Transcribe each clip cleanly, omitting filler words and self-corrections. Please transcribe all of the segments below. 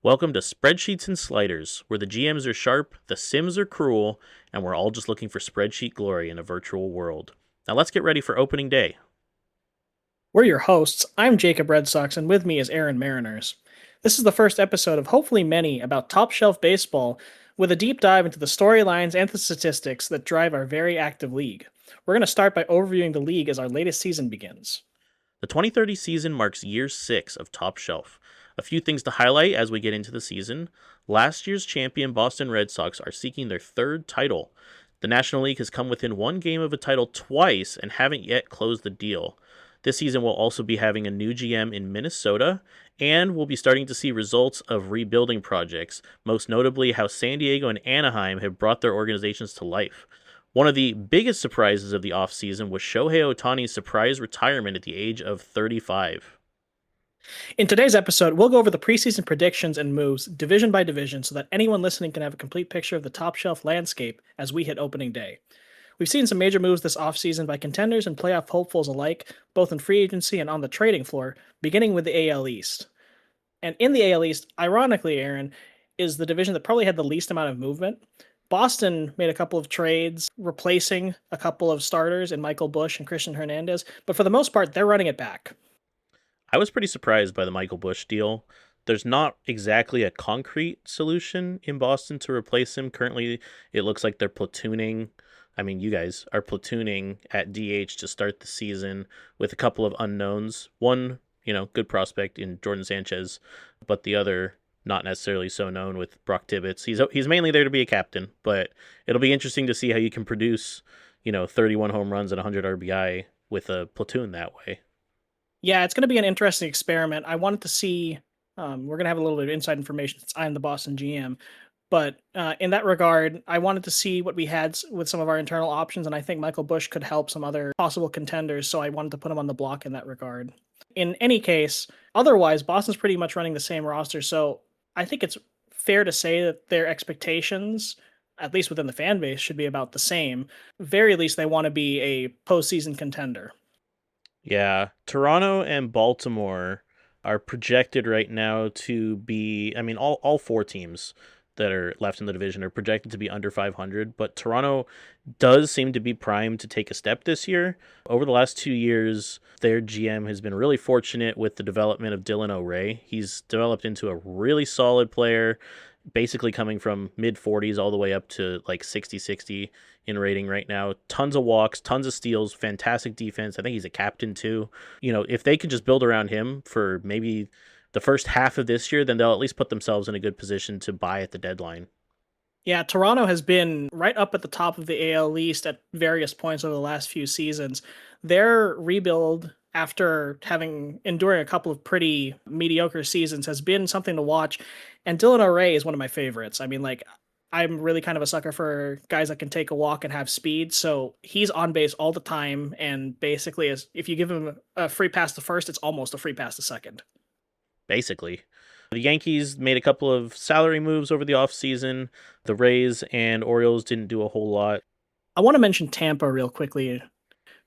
Welcome to Spreadsheets and Sliders, where the GMs are sharp, the Sims are cruel, and we're all just looking for spreadsheet glory in a virtual world. Now let's get ready for opening day. We're your hosts. I'm Jacob Red Sox, and with me is Aaron Mariners. This is the first episode of hopefully many about top shelf baseball, with a deep dive into the storylines and the statistics that drive our very active league. We're going to start by overviewing the league as our latest season begins. The 2030 season marks year 6 of Top Shelf. A few things to highlight as we get into the season. Last year's champion Boston Red Sox are seeking their third title. The National League has come within one game of a title twice and haven't yet closed the deal. This season we'll also be having a new GM in Minnesota, and we'll be starting to see results of rebuilding projects, most notably how San Diego and Anaheim have brought their organizations to life. One of the biggest surprises of the offseason was Shohei Ohtani's surprise retirement at the age of 35. In today's episode, we'll go over the preseason predictions and moves division by division so that anyone listening can have a complete picture of the top shelf landscape as we hit opening day. We've seen some major moves this offseason by contenders and playoff hopefuls alike, both in free agency and on the trading floor, beginning with the AL East. And in the AL East, ironically, Aaron, is the division that probably had the least amount of movement. Boston made a couple of trades, replacing a couple of starters in Michael Busch and Christian Hernandez, but for the most part, they're running it back. I was pretty surprised by the Michael Busch deal. There's not exactly a concrete solution in Boston to replace him. Currently, it looks like they're platooning. I mean, you guys are platooning at DH to start the season with a couple of unknowns. One, good prospect in Jordan Sanchez, but the other not necessarily so known with Brock Tibbetts. He's mainly there to be a captain, but it'll be interesting to see how you can produce, 31 home runs and 100 RBI with a platoon that way. Yeah, it's going to be an interesting experiment. I wanted to see. We're going to have a little bit of inside information since I'm the Boston GM. But in that regard, I wanted to see what we had with some of our internal options, and I think Michael Busch could help some other possible contenders, so I wanted to put him on the block in that regard. In any case, otherwise, Boston's pretty much running the same roster, so I think it's fair to say that their expectations, at least within the fan base, should be about the same. Very least, they want to be a postseason contender. Yeah, Toronto and Baltimore are projected right now to be, I mean, all four teams that are left in the division are projected to be under 500, but Toronto does seem to be primed to take a step this year. Over the last 2 years, their GM has been really fortunate with the development of Dylan O'Reilly. He's developed into a really solid player, basically coming from mid 40s all the way up to like 60 in rating right now. Tons of walks, tons of steals, fantastic defense. I think he's a captain too. If they could just build around him for maybe the first half of this year, then they'll at least put themselves in a good position to buy at the deadline. Yeah, Toronto has been right up at the top of the AL East at various points over the last few seasons. Their rebuild, after having enduring a couple of pretty mediocre seasons, has been something to watch. And Dylan O'Reilly is one of my favorites. I mean, like, I'm really kind of a sucker for guys that can take a walk and have speed. So he's on base all the time, and basically, if you give him a free pass to first, it's almost a free pass to second. Basically. The Yankees made a couple of salary moves over the offseason. The Rays and Orioles didn't do a whole lot. I want to mention Tampa real quickly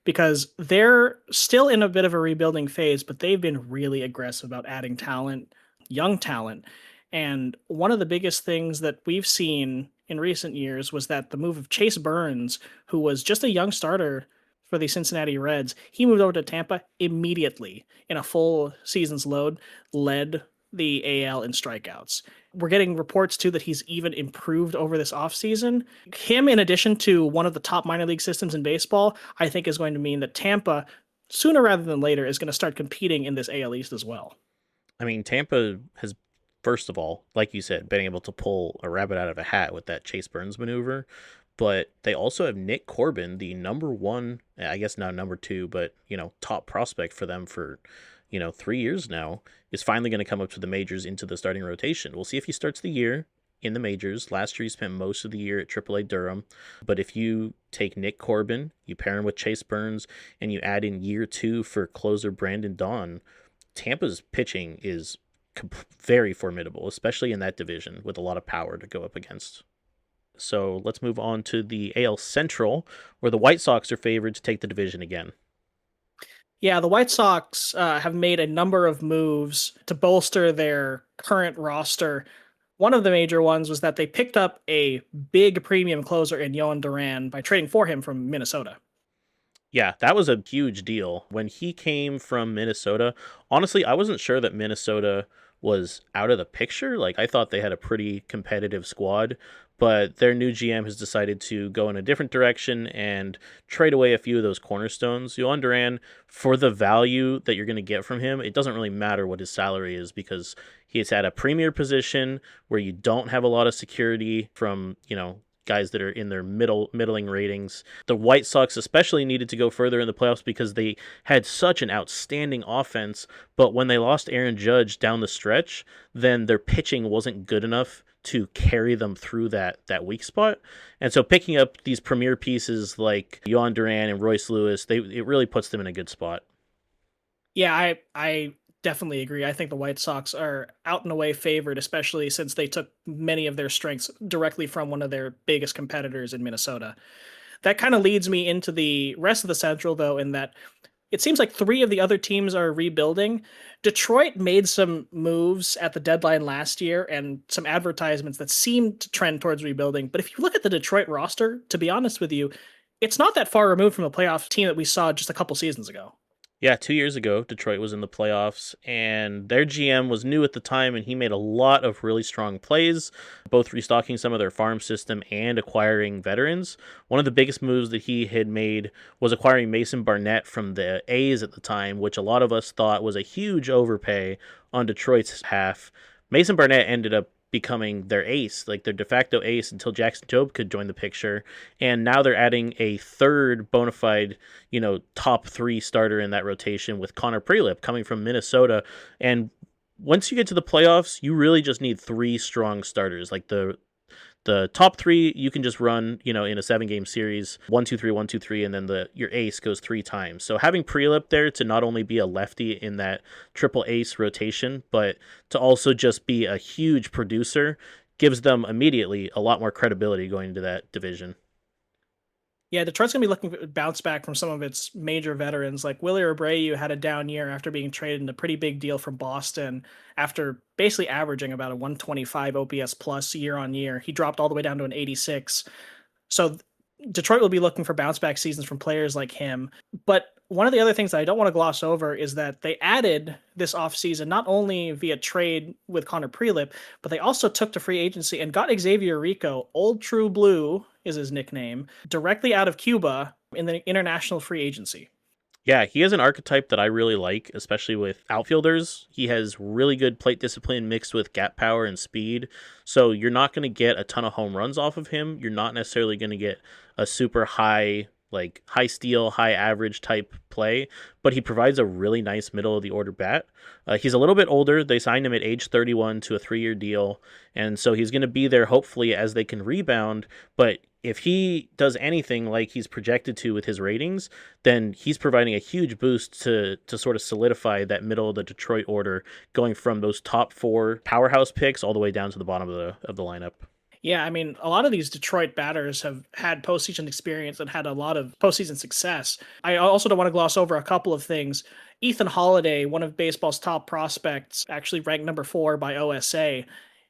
because they're still in a bit of a rebuilding phase, but they've been really aggressive about adding talent, young talent. And one of the biggest things that we've seen in recent years was that the move of Chase Burns, who was just a young starter for the Cincinnati Reds, he moved over to Tampa immediately in a full season's load, led the AL in strikeouts. We're getting reports too that he's even improved over this offseason. Him, in addition to one of the top minor league systems in baseball, I think is going to mean that Tampa, sooner rather than later, is going to start competing in this AL East as well. I mean, Tampa has, first of all, like you said, been able to pull a rabbit out of a hat with that Chase Burns maneuver. But they also have Nick Corbin, the number one, I guess now number two, but, top prospect for them for 3 years now, is finally going to come up to the majors into the starting rotation. We'll see if he starts the year in the majors. Last year, he spent most of the year at AAA Durham. But if you take Nick Corbin, you pair him with Chase Burns, and you add in year 2 for closer Brandon Dawn, Tampa's pitching is very formidable, especially in that division with a lot of power to go up against. So let's move on to the AL Central, where the White Sox are favored to take the division again. Yeah, the White Sox have made a number of moves to bolster their current roster. One of the major ones was that they picked up a big premium closer in Yohan Duran by trading for him from Minnesota. Yeah, that was a huge deal. When he came from Minnesota, honestly, I wasn't sure that Minnesota was out of the picture. Like, I thought they had a pretty competitive squad, but their new GM has decided to go in a different direction and trade away a few of those cornerstones. Yohan Duran, for the value that you're going to get from him, it doesn't really matter what his salary is because he's at a premier position where you don't have a lot of security from, guys that are in their middling ratings. The White Sox especially needed to go further in the playoffs because they had such an outstanding offense, but when they lost Aaron Judge down the stretch, then their pitching wasn't good enough to carry them through that weak spot. And so picking up these premier pieces like Yohan Duran and Royce Lewis, it really puts them in a good spot. Yeah, I definitely agree. I think the White Sox are out and away favored, especially since they took many of their strengths directly from one of their biggest competitors in Minnesota. That kind of leads me into the rest of the Central, though, in that it seems like three of the other teams are rebuilding. Detroit made some moves at the deadline last year and some advertisements that seemed to trend towards rebuilding. But if you look at the Detroit roster, to be honest with you, it's not that far removed from the playoff team that we saw just a couple seasons ago. Yeah, 2 years ago, Detroit was in the playoffs, and their GM was new at the time, and he made a lot of really strong plays, both restocking some of their farm system and acquiring veterans. One of the biggest moves that he had made was acquiring Mason Barnett from the A's at the time, which a lot of us thought was a huge overpay on Detroit's half. Mason Barnett ended up becoming their ace, like their de facto ace until Jackson Jobe could join the picture. And now they're adding a third bona fide, top three starter in that rotation with Connor Prelip coming from Minnesota. And once you get to the playoffs, you really just need three strong starters. Like the top three you can just run, in a 7 game series, 1-2-3, 1-2-3, and then your ace goes 3 times. So having Prelip there to not only be a lefty in that triple ace rotation, but to also just be a huge producer gives them immediately a lot more credibility going into that division. Yeah, Detroit's going to be looking to bounce back from some of its major veterans. Like Willie Abreu had a down year after being traded in a pretty big deal from Boston after basically averaging about a 125 OPS plus year on year. He dropped all the way down to an 86. So Detroit will be looking for bounce back seasons from players like him. But one of the other things that I don't want to gloss over is that they added this offseason not only via trade with Connor Prelip, but they also took to free agency and got Xavier Rico, Old True Blue is his nickname, directly out of Cuba in the international free agency. Yeah, he has an archetype that I really like, especially with outfielders. He has really good plate discipline mixed with gap power and speed. So you're not going to get a ton of home runs off of him. You're not necessarily going to get a super high, like high steal, high average type play, but he provides a really nice middle of the order bat. He's a little bit older. They signed him at age 31 to a 3 year deal. And so he's going to be there hopefully as they can rebound. But if he does anything like he's projected to with his ratings, then he's providing a huge boost to sort of solidify that middle of the Detroit order, going from those top four powerhouse picks all the way down to the bottom of the lineup. Yeah, I mean, a lot of these Detroit batters have had postseason experience and had a lot of postseason success. I also don't want to gloss over a couple of things. Ethan Holiday, one of baseball's top prospects, actually ranked number 4 by OSA,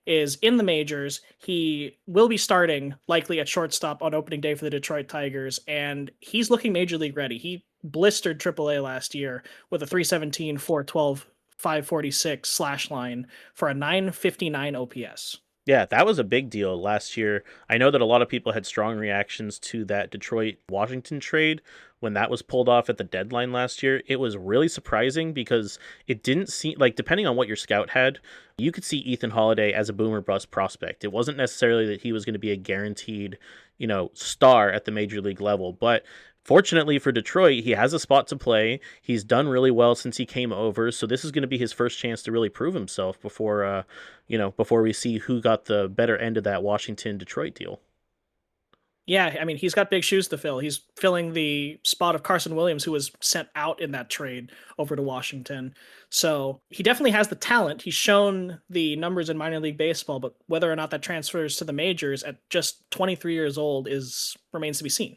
is in the majors. He will be starting likely at shortstop on opening day for the Detroit Tigers, and he's looking major league ready. He blistered AAA last year with a 317, 412, 546 slash line for a 959 OPS. Yeah, that was a big deal last year. I know that a lot of people had strong reactions to that Detroit Washington trade when that was pulled off at the deadline last year. It was really surprising because it didn't seem like, depending on what your scout had, you could see Ethan Holiday as a boomer bust prospect. It wasn't necessarily that he was going to be a guaranteed, star at the major league level, but fortunately for Detroit, he has a spot to play. He's done really well since he came over, so this is going to be his first chance to really prove himself before we see who got the better end of that Washington Detroit deal. Yeah, I mean, he's got big shoes to fill. He's filling the spot of Carson Williams, who was sent out in that trade over to Washington. So he definitely has the talent. He's shown the numbers in minor league baseball, but whether or not that transfers to the majors at just 23 years old is remains to be seen.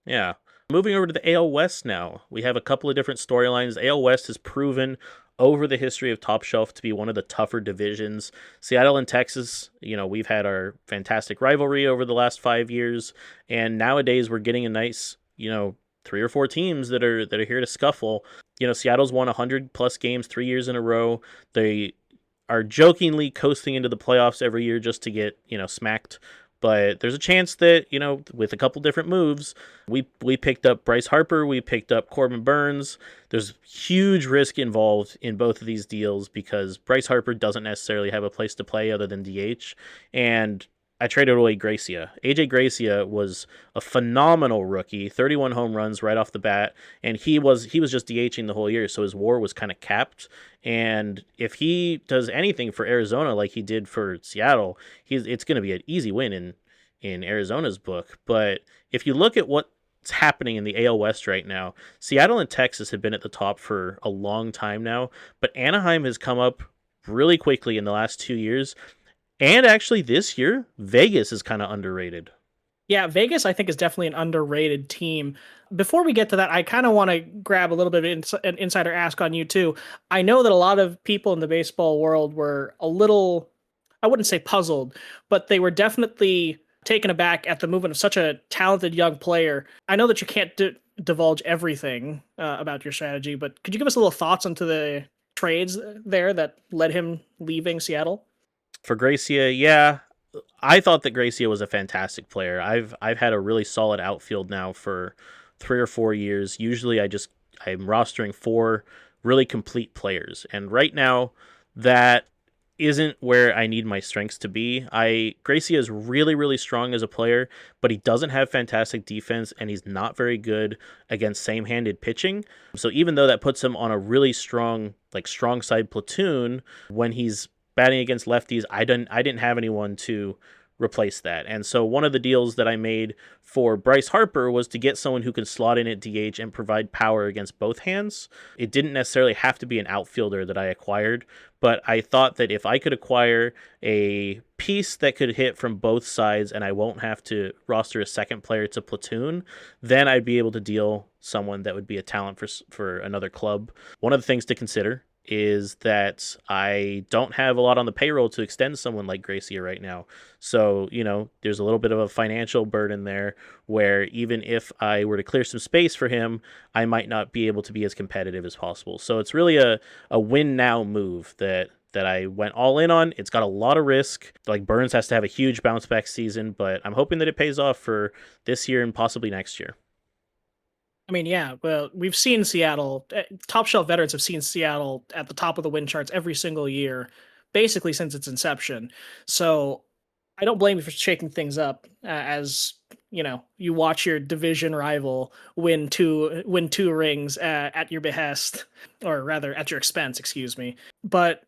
Yeah. Moving over to the AL West now, we have a couple of different storylines. AL West has proven over the history of Top Shelf to be one of the tougher divisions. Seattle and Texas, we've had our fantastic rivalry over the last 5 years, and nowadays we're getting a nice, 3 or 4 teams that are here to scuffle. Seattle's won 100 plus games 3 years in a row. They are jokingly coasting into the playoffs every year just to get, smacked. But there's a chance that, with a couple different moves, we picked up Bryce Harper, we picked up Corbin Burns. There's huge risk involved in both of these deals because Bryce Harper doesn't necessarily have a place to play other than DH. And I traded away Gracia. AJ Gracia was a phenomenal rookie, 31 home runs right off the bat, and he was just DHing the whole year, so his WAR was kind of capped. And if he does anything for Arizona like he did for Seattle, it's going to be an easy win in Arizona's book. But if you look at what's happening in the AL West right now, Seattle and Texas have been at the top for a long time now, but Anaheim has come up really quickly in the last 2 years. And actually, this year, Vegas is kind of underrated. Yeah, Vegas, I think, is definitely an underrated team. Before we get to that, I kind of want to grab a little bit of an insider ask on you, too. I know that a lot of people in the baseball world were a little, I wouldn't say puzzled, but they were definitely taken aback at the movement of such a talented young player. I know that you can't divulge everything about your strategy, but could you give us a little thoughts onto the trades there that led him leaving Seattle? For Gracia, yeah, I thought that Gracia was a fantastic player. I've had a really solid outfield now for 3 or 4 years. Usually I'm rostering 4 really complete players. And right now that isn't where I need my strengths to be. Gracia is really, really strong as a player, but he doesn't have fantastic defense and he's not very good against same-handed pitching. So even though that puts him on a really strong side platoon, when he's batting against lefties, I didn't have anyone to replace that. And so one of the deals that I made for Bryce Harper was to get someone who can slot in at DH and provide power against both hands. It didn't necessarily have to be an outfielder that I acquired, but I thought that if I could acquire a piece that could hit from both sides and I won't have to roster a second player to platoon, then I'd be able to deal someone that would be a talent for another club. One of the things to consider is that I don't have a lot on the payroll to extend someone like Gracia right now. So, there's a little bit of a financial burden there where even if I were to clear some space for him, I might not be able to be as competitive as possible. So it's really a win now move that I went all in on. It's got a lot of risk. Like Burns has to have a huge bounce back season, but I'm hoping that it pays off for this year and possibly next year. I mean, yeah, well, we've seen Seattle, Top Shelf veterans have seen Seattle at the top of the win charts every single year, basically since its inception. So I don't blame you for shaking things up as, you watch your division rival win two rings at your behest, or rather at your expense, excuse me. But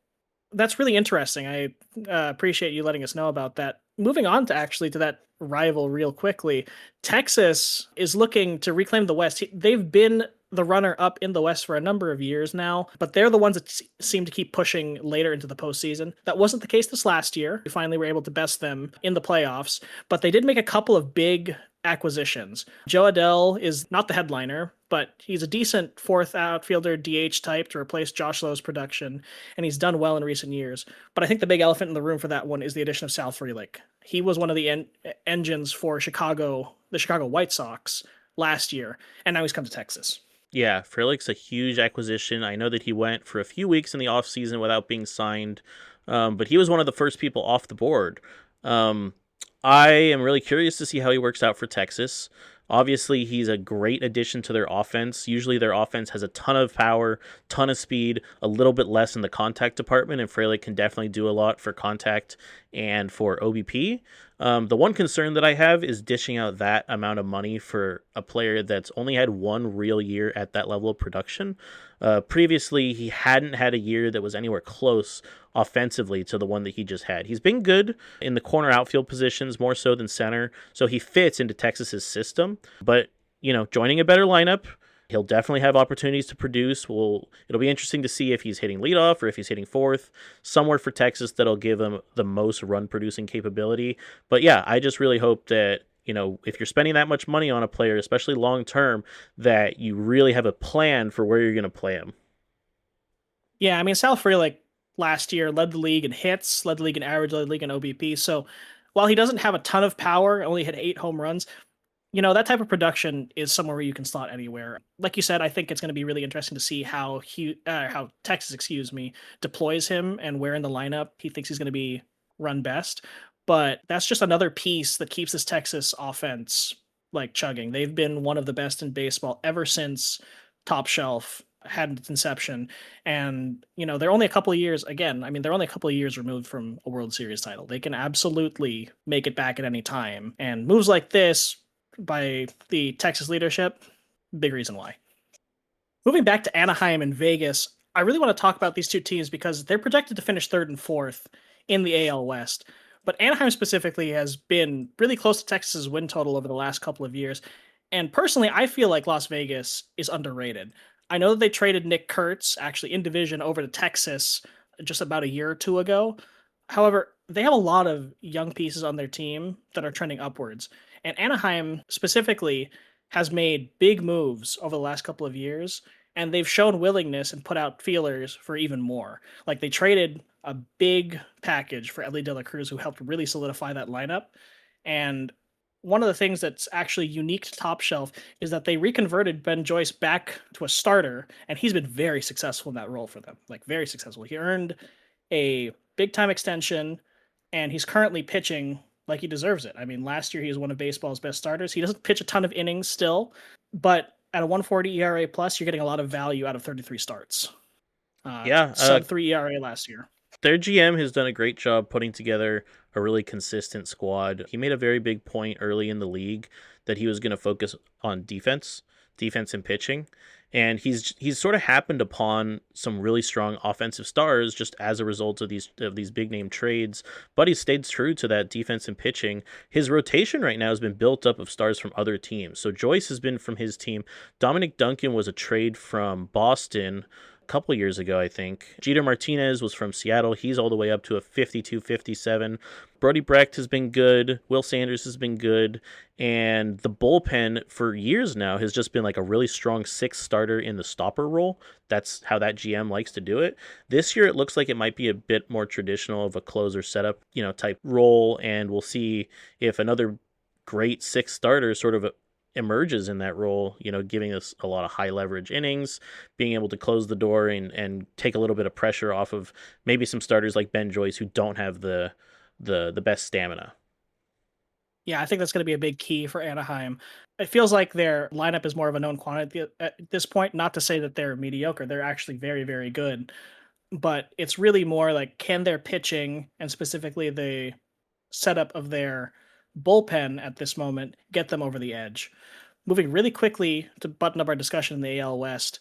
that's really interesting. I appreciate you letting us know about that. Moving on to that rival real quickly, Texas is looking to reclaim the West. They've been the runner up in the West for a number of years now, but they're the ones that seem to keep pushing later into the postseason. That wasn't the case this last year. We finally were able to best them in the playoffs, but they did make a couple of big acquisitions. Jo Adell is not the headliner, but he's a decent fourth outfielder DH type to replace Josh Lowe's production, and he's done well in recent years. But I think the big elephant in the room for that one is the addition of Sal Frelick. He was one of the engines for the Chicago White Sox last year, and now he's come to Texas. Yeah, Frelick's a huge acquisition. I know that he went for a few weeks in the offseason without being signed, but he was one of the first people off the board. I am really curious to see how he works out for Texas. Obviously, he's a great addition to their offense. Usually their offense has a ton of power, ton of speed, a little bit less in the contact department, and Frelick can definitely do a lot for contact and for OBP. The one concern that I have is dishing out that amount of money for a player that's only had one real year at that level of production. Previously, he hadn't had a year that was anywhere close offensively to the one that he just had. He's been good in the corner outfield positions, more so than center, so he fits into Texas's system. But, joining a better lineup, he'll definitely have opportunities to produce. It'll be interesting to see if he's hitting leadoff or if he's hitting fourth, somewhere for Texas that'll give him the most run-producing capability. But yeah, I just really hope that, if you're spending that much money on a player, especially long term, that you really have a plan for where you're going to play him. Yeah, I mean, Sal Frelick last year led the league in hits, led the league in average, led the league in OBP. So while he doesn't have a ton of power, only hit 8 home runs, that type of production is somewhere where you can slot anywhere. Like you said, I think it's going to be really interesting to see how Texas, deploys him and where in the lineup he thinks he's going to be run best. But that's just another piece that keeps this Texas offense like chugging. They've been one of the best in baseball ever since Top Shelf had its inception. And, they're only a couple of years, again, I mean, they're only a couple of years removed from a World Series title. They can absolutely make it back at any time. And moves like this by the Texas leadership, big reason why. Moving back to Anaheim and Vegas, I really want to talk about these two teams because they're projected to finish third and fourth in the AL West. But Anaheim specifically has been really close to Texas's win total over the last couple of years. And personally, I feel like Las Vegas is underrated. I know that they traded Nick Kurtz, actually in division, over to Texas just about a year or two ago. However, they have a lot of young pieces on their team that are trending upwards. And Anaheim specifically has made big moves over the last couple of years, and they've shown willingness and put out feelers for even more. Like they traded a big package for Elly De La Cruz, who helped really solidify that lineup. And one of the things that's actually unique to Top Shelf is that they reconverted Ben Joyce back to a starter, and he's been very successful in that role for them. Like very successful. He earned a big time extension, and he's currently pitching like he deserves it. I mean, last year he was one of baseball's best starters. He doesn't pitch a ton of innings still, but at a 140 ERA plus, you're getting a lot of value out of 33 starts. Sub 3 ERA last year. Their GM has done a great job putting together a really consistent squad. He made a very big point early in the league that he was going to focus on defense and pitching. And he's sort of happened upon some really strong offensive stars just as a result of these big name trades. But he stayed true to that defense and pitching. His rotation right now has been built up of stars from other teams. So Joyce has been from his team. Dominic Duncan was a trade from Boston couple years ago, I think. Jeter Martinez was from Seattle. He's all the way up to a 52, 57. Brody Brecht has been good. Will Sanders has been good. And the bullpen for years now has just been like a really strong sixth starter in the stopper role. That's how that GM likes to do it. This year, it looks like it might be a bit more traditional of a closer setup, type role. And we'll see if another great sixth starter sort of emerges in that role, giving us a lot of high leverage innings, being able to close the door and take a little bit of pressure off of maybe some starters like Ben Joyce who don't have the best stamina. Yeah, I think that's going to be a big key for Anaheim. It feels like their lineup is more of a known quantity at this point. Not to say that they're mediocre. They're actually very, very good. But it's really more like, can their pitching and specifically the setup of their bullpen at this moment get them over the edge? Moving really quickly to button up our discussion in the AL West,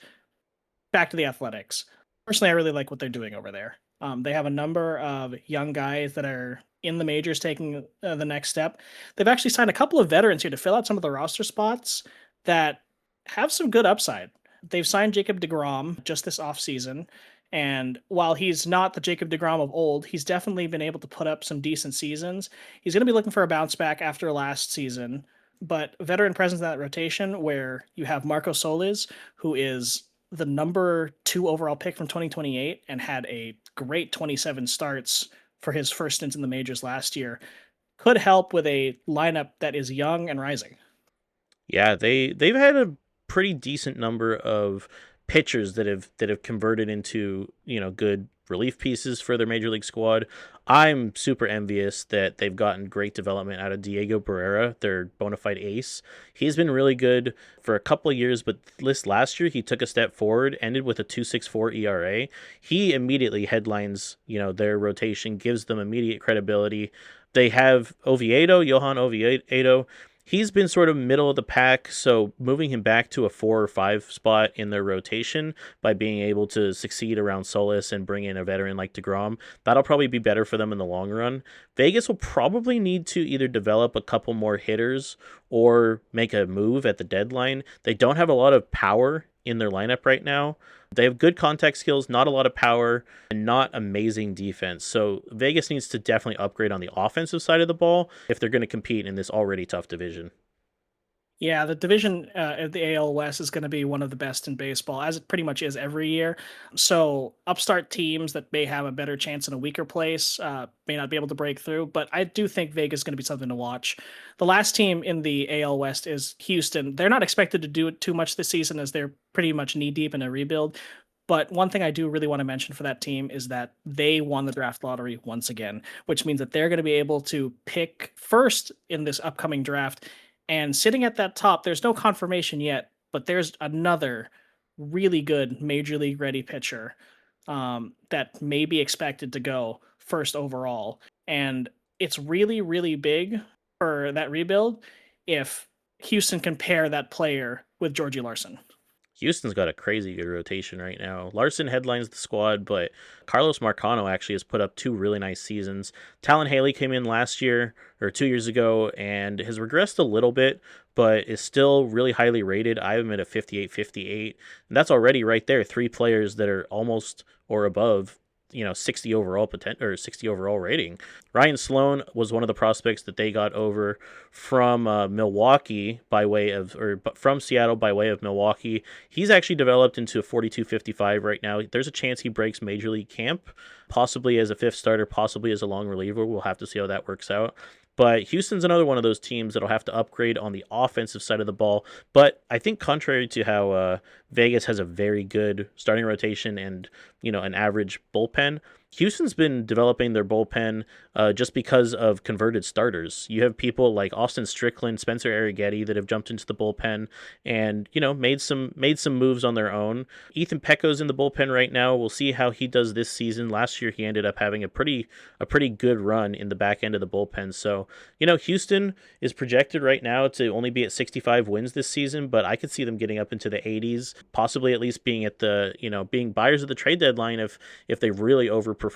back to the Athletics. Personally, I really like what they're doing over there. They have a number of young guys that are in the majors taking the next step. They've actually signed a couple of veterans here to fill out some of the roster spots that have some good upside. They've signed Jacob deGrom just this offseason. And while he's not the Jacob deGrom of old, he's definitely been able to put up some decent seasons. He's going to be looking for a bounce back after last season. But veteran presence in that rotation where you have Marco Solis, who is the number 2 overall pick from 2028 and had a great 27 starts for his first stint in the majors last year, could help with a lineup that is young and rising. Yeah, they've had a pretty decent number of pitchers that have converted into good relief pieces for their major league squad. I'm super envious that they've gotten great development out of Diego Barrera, their bona fide ace. He's been really good for a couple of years, but last year he took a step forward, ended with a 2.64 ERA. He immediately headlines their rotation, gives them immediate credibility. They have Johan Oviedo. He's been sort of middle of the pack, so moving him back to a 4 or 5 spot in their rotation by being able to succeed around Solis and bring in a veteran like deGrom, that'll probably be better for them in the long run. Vegas will probably need to either develop a couple more hitters or make a move at the deadline. They don't have a lot of power in their lineup right now. They have good contact skills, not a lot of power, and not amazing defense. So Vegas needs to definitely upgrade on the offensive side of the ball if they're going to compete in this already tough division. Yeah, the division of the AL West is going to be one of the best in baseball, as it pretty much is every year. So, upstart teams that may have a better chance in a weaker place may not be able to break through. But I do think Vegas is going to be something to watch. The last team in the AL West is Houston. They're not expected to do it too much this season, as they're pretty much knee deep in a rebuild. But one thing I do really want to mention for that team is that they won the draft lottery once again, which means that they're going to be able to pick first in this upcoming draft. And sitting at that top, there's no confirmation yet, but there's another really good major league ready pitcher that may be expected to go first overall. And it's really, really big for that rebuild if Houston can pair that player with Georgie Larson. Houston's got a crazy good rotation right now. Larson headlines the squad, but Carlos Marcano actually has put up two really nice seasons. Talon Haley came in last year or 2 years ago and has regressed a little bit, but is still really highly rated. I have him at a 58 58. And that's already right there. Three players that are almost or above 60 overall or 60 overall rating. Ryan Sloan was one of the prospects that they got over from Milwaukee by way of, or from Seattle by way of Milwaukee. He's actually developed into a 42-55 right now. There's a chance he breaks major league camp, possibly as a fifth starter, possibly as a long reliever. We'll have to see how that works out. But Houston's another one of those teams that'll have to upgrade on the offensive side of the ball. But I think contrary to how Vegas has a very good starting rotation and an average bullpen, Houston's been developing their bullpen just because of converted starters. You have people like Austin Strickland, Spencer Arrighetti that have jumped into the bullpen and made some moves on their own. Ethan Pecco's in the bullpen right now. We'll see how he does this season. Last year he ended up having a pretty good run in the back end of the bullpen. So Houston is projected right now to only be at 65 wins this season, but I could see them getting up into the 80s, possibly at least being at the being buyers of the trade deadline if they really overperform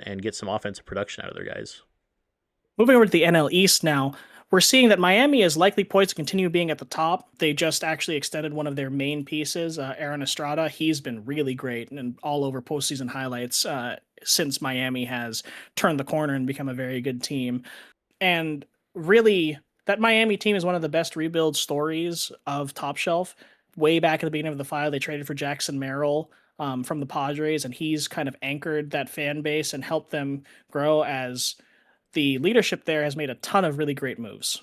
and get some offensive production out of their guys. Moving over to the NL East now, we're seeing that Miami is likely poised to continue being at the top. They just actually extended one of their main pieces, Aaron Estrada. He's been really great and all over postseason highlights since Miami has turned the corner and become a very good team. And really, that Miami team is one of the best rebuild stories of Top Shelf. Way back at the beginning of the file, they traded for Jackson Merrill from the Padres, and he's kind of anchored that fan base and helped them grow as the leadership there has made a ton of really great moves.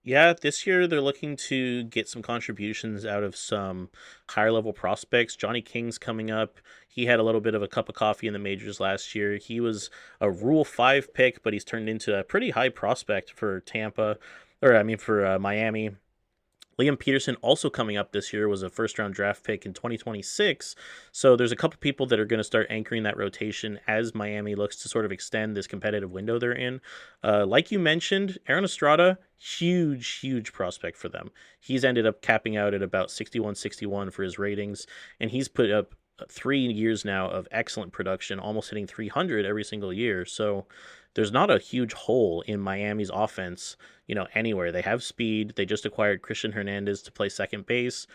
Yeah, this year they're looking to get some contributions out of some higher level prospects. Johnny King's coming up. He had a little bit of a cup of coffee in the majors last year. He was a Rule 5 pick, but he's turned into a pretty high prospect for for Miami. Liam Peterson also coming up this year was a first round draft pick in 2026. So there's a couple people that are going to start anchoring that rotation as Miami looks to sort of extend this competitive window they're in. Like you mentioned, Aaron Estrada, huge prospect for them. He's ended up capping out at about 61-61 for his ratings, and he's put up 3 years now of excellent production, almost hitting 300 every single year. So there's not a huge hole in Miami's offense, anywhere. They have speed. They just acquired Christian Hernandez to play second base.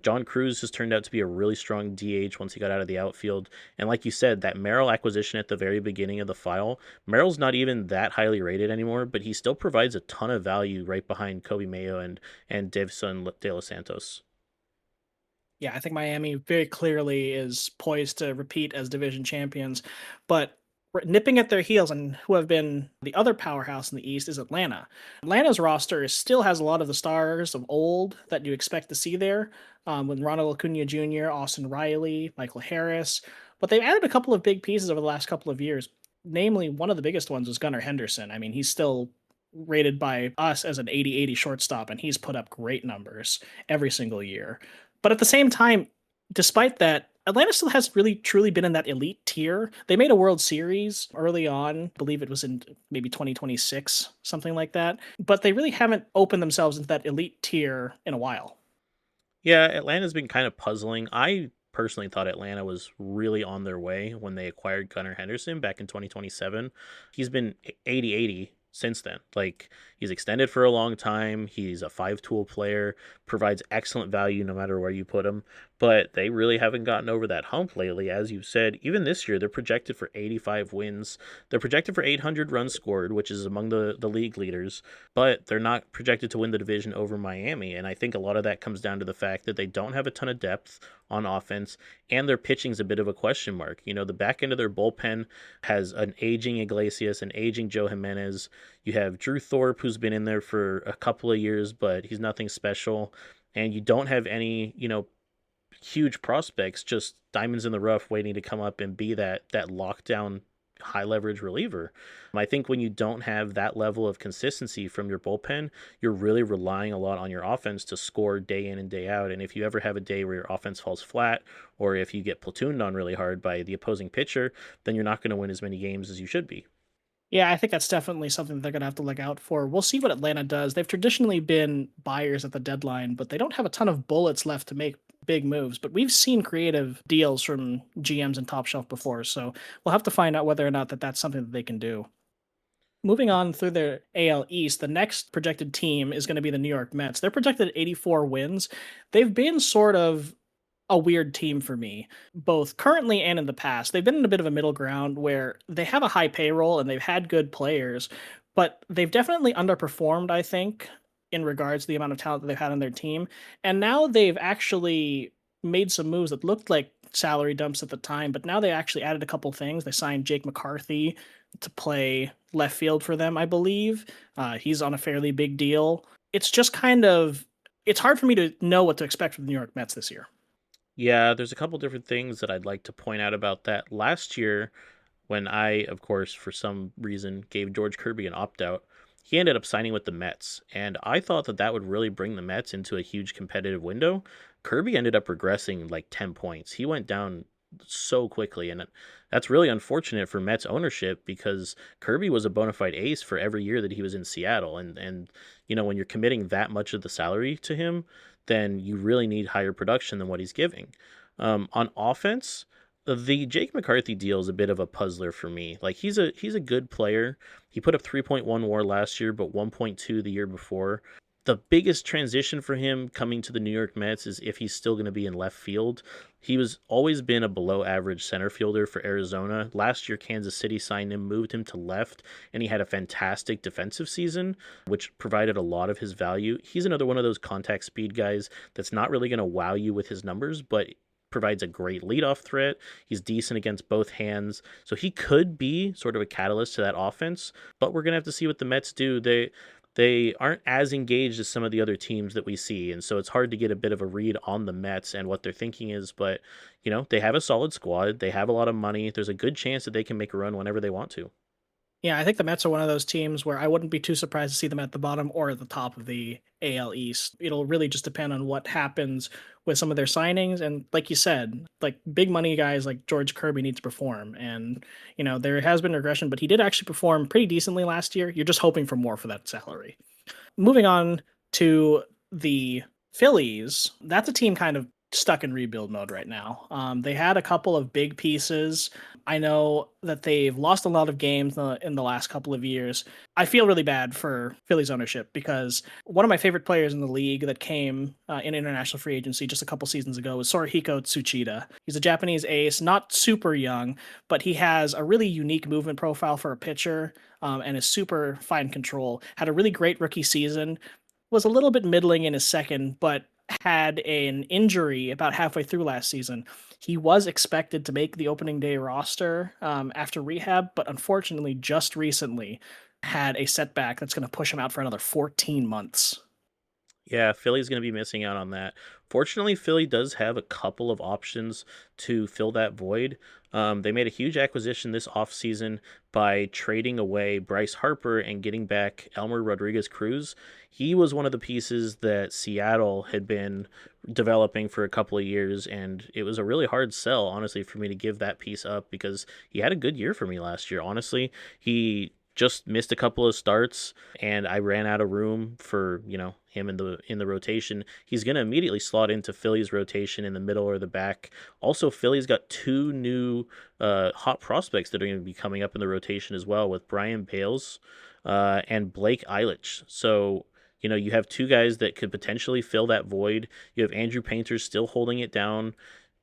John Cruz has turned out to be a really strong DH once he got out of the outfield. And like you said, that Merrill acquisition at the very beginning of the file, Merrill's not even that highly rated anymore, but he still provides a ton of value right behind Kobe Mayo and Davison De Los Santos. Yeah, I think Miami very clearly is poised to repeat as division champions, but nipping at their heels and who have been the other powerhouse in the East is Atlanta. Atlanta's roster still has a lot of the stars of old that you expect to see there, with Ronald Acuna Jr., Austin Riley, Michael Harris, but they've added a couple of big pieces over the last couple of years. Namely, one of the biggest ones was Gunnar Henderson. I mean, he's still rated by us as an 80-80 shortstop, and he's put up great numbers every single year. But at the same time, despite that, Atlanta still hasn't really truly been in that elite tier. They made a World Series early on. I believe it was in maybe 2026, something like that. But they really haven't opened themselves into that elite tier in a while. Yeah, Atlanta's been kind of puzzling. I personally thought Atlanta was really on their way when they acquired Gunnar Henderson back in 2027. He's been 80-80 since then. Like, he's extended for a long time. He's a 5-tool player, provides excellent value no matter where you put him. but they really haven't gotten over that hump lately. As you said, even this year, they're projected for 85 wins. They're projected for 800 runs scored, which is among the league leaders, but they're not projected to win the division over Miami. And I think a lot of that comes down to the fact that they don't have a ton of depth on offense, and their pitching's a bit of a question mark. You know, the back end of their bullpen has an aging Iglesias, an aging Joe Jimenez. You have Drew Thorpe, who's been in there for a couple of years, but he's nothing special. And you don't have any, huge prospects, just diamonds in the rough waiting to come up and be that lockdown high leverage reliever. I think when you don't have that level of consistency from your bullpen, you're really relying a lot on your offense to score day in and day out. And if you ever have a day where your offense falls flat, or if you get platooned on really hard by the opposing pitcher, then you're not going to win as many games as you should be. Yeah, I think that's definitely something they're going to have to look out for. We'll see what Atlanta does. They've traditionally been buyers at the deadline, but they don't have a ton of bullets left to make big moves. But we've seen creative deals from GMs and Top Shelf before, so we'll have to find out whether or not that's something that they can do. Moving on through the AL East, the next projected team is going to be the New York Mets. They're projected at 84 wins. They've been sort of a weird team for me, both currently and in the past. They've been in a bit of a middle ground where they have a high payroll and they've had good players, but they've definitely underperformed, I think, in regards to the amount of talent that they've had on their team. And now they've actually made some moves that looked like salary dumps at the time, but now they actually added a couple things. They signed Jake McCarthy to play left field for them, I believe. He's on a fairly big deal. It's just it's hard for me to know what to expect from the New York Mets this year. Yeah, there's a couple different things that I'd like to point out about that. Last year, when I, of course, for some reason, gave George Kirby an opt out, he ended up signing with the Mets. And I thought that that would really bring the Mets into a huge competitive window. Kirby ended up regressing like 10 points. He went down so quickly. And that's really unfortunate for Mets ownership because Kirby was a bona fide ace for every year that he was in Seattle. And when you're committing that much of the salary to him, then you really need higher production than what he's giving. On offense, the Jake McCarthy deal is a bit of a puzzler for me. Like he's a good player. He put up 3.1 WAR last year, but 1.2 the year before. The biggest transition for him coming to the New York Mets is if he's still going to be in left field. He was always been a below average center fielder for Arizona. Last year, Kansas City signed him, moved him to left, and he had a fantastic defensive season, which provided a lot of his value. He's another one of those contact speed guys that's not really going to wow you with his numbers, but provides a great leadoff threat. He's decent against both hands. So he could be sort of a catalyst to that offense, but we're going to have to see what the Mets do. They aren't as engaged as some of the other teams that we see, and so it's hard to get a bit of a read on the Mets and what their thinking is. But they have a solid squad. They have a lot of money. There's a good chance that they can make a run whenever they want to. Yeah, I think the Mets are one of those teams where I wouldn't be too surprised to see them at the bottom or at the top of the AL East. It'll really just depend on what happens with some of their signings. And like you said, like big money guys like George Kirby need to perform. And, there has been regression, but he did actually perform pretty decently last year. You're just hoping for more for that salary. Moving on to the Phillies, that's a team kind of stuck in rebuild mode right now. They had a couple of big pieces. I know that they've lost a lot of games in the last couple of years. I feel really bad for Phillies ownership because one of my favorite players in the league that came in international free agency just a couple seasons ago was Sorihiko Tsuchida. He's a Japanese ace, not super young, but he has a really unique movement profile for a pitcher and is super fine control. Had a really great rookie season, was a little bit middling in his second, but had an injury about halfway through last season. He was expected to make the opening day roster after rehab, but unfortunately, just recently had a setback that's going to push him out for another 14 months. Yeah, Philly's going to be missing out on that. Fortunately, Philly does have a couple of options to fill that void. They made a huge acquisition this offseason by trading away Bryce Harper and getting back Elmer Rodriguez Cruz. He was one of the pieces that Seattle had been developing for a couple of years, and it was a really hard sell, honestly, for me to give that piece up because he had a good year for me last year. Honestly, he just missed a couple of starts and I ran out of room for, him in the rotation. He's going to immediately slot into Philly's rotation in the middle or the back. Also, Philly's got two new hot prospects that are going to be coming up in the rotation as well with Brian Bales and Blake Eilich. So You have two guys that could potentially fill that void. You have Andrew Painter still holding it down.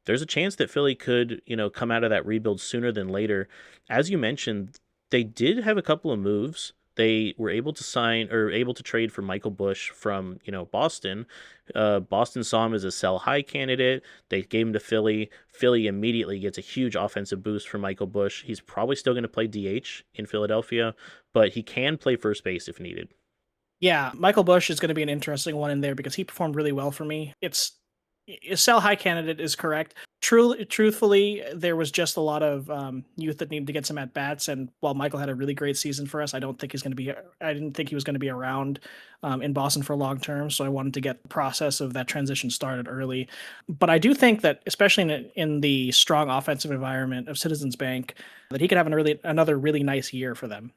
There's a chance that Philly could, come out of that rebuild sooner than later. As you mentioned, they did have a couple of moves. They were able to sign or able to trade for Michael Bush from, Boston. Boston saw him as a sell high candidate. They gave him to Philly. Philly immediately gets a huge offensive boost from Michael Bush. He's probably still going to play DH in Philadelphia, but he can play first base if needed. Yeah, Michael Bush is going to be an interesting one in there because he performed really well for me. A sell high candidate is correct. Truthfully, there was just a lot of youth that needed to get some at bats, and while Michael had a really great season for us, I didn't think he was going to be around in Boston for long term. So I wanted to get the process of that transition started early. But I do think that, especially in the strong offensive environment of Citizens Bank, that he could have another really nice year for them.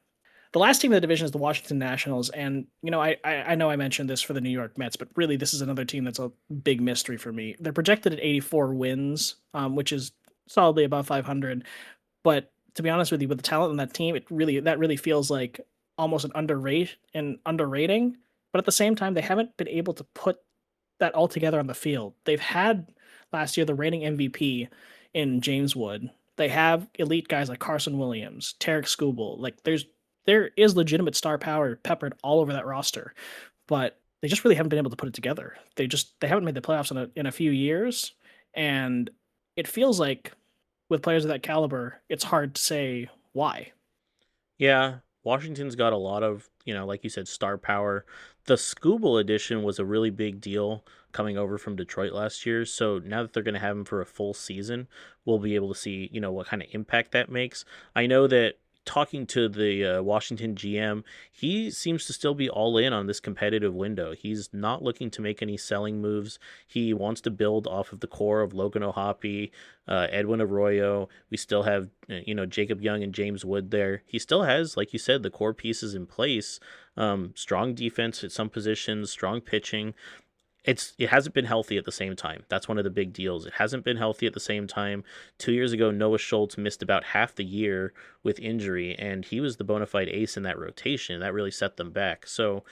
The last team in the division is the Washington Nationals, and I know I mentioned this for the New York Mets, but really this is another team that's a big mystery for me. They're projected at 84 wins, which is solidly above 500. But to be honest with you, with the talent on that team, that really feels like almost an underrating. But at the same time, they haven't been able to put that all together on the field. They've had last year the reigning MVP in James Wood. They have elite guys like Carson Williams, Tarek Skubal. Like there is legitimate star power peppered all over that roster, but they just really haven't been able to put it together. They haven't made the playoffs in a few years, and it feels like with players of that caliber, it's hard to say why. Yeah, Washington's got a lot of, like you said, star power. The Scooble edition was a really big deal coming over from Detroit last year. So now that they're going to have him for a full season, we'll be able to see, what kind of impact that makes. I know that talking to the Washington GM, he seems to still be all in on this competitive window. He's not looking to make any selling moves. He wants to build off of the core of Logan O'Hoppe, Edwin Arroyo. We still have, Jacob Young and James Wood there. He still has, like you said, the core pieces in place. Strong defense at some positions, strong pitching. It hasn't been healthy at the same time. That's one of the big deals. It hasn't been healthy at the same time. 2 years ago, Noah Schultz missed about half the year with injury, and he was the bona fide ace in that rotation. That really set them back. So,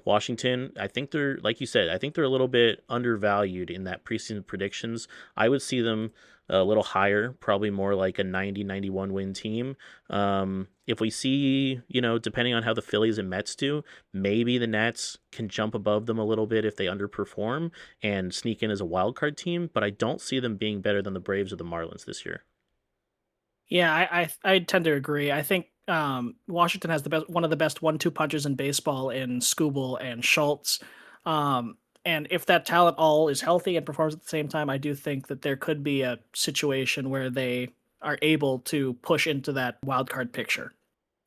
Washington, I think they're, like you said, I think they're a little bit undervalued in that preseason predictions. I would see them a little higher, probably more like a 90-91 win team. If we see, depending on how the Phillies and Mets do, maybe the Nats can jump above them a little bit if they underperform and sneak in as a wild card team, but I don't see them being better than the Braves or the Marlins this year. Yeah, I tend to agree. I think Washington has one of the best 1-2 punches in baseball in Skubal and Schultz. And if that talent all is healthy and performs at the same time, I do think that there could be a situation where they are able to push into that wild card picture.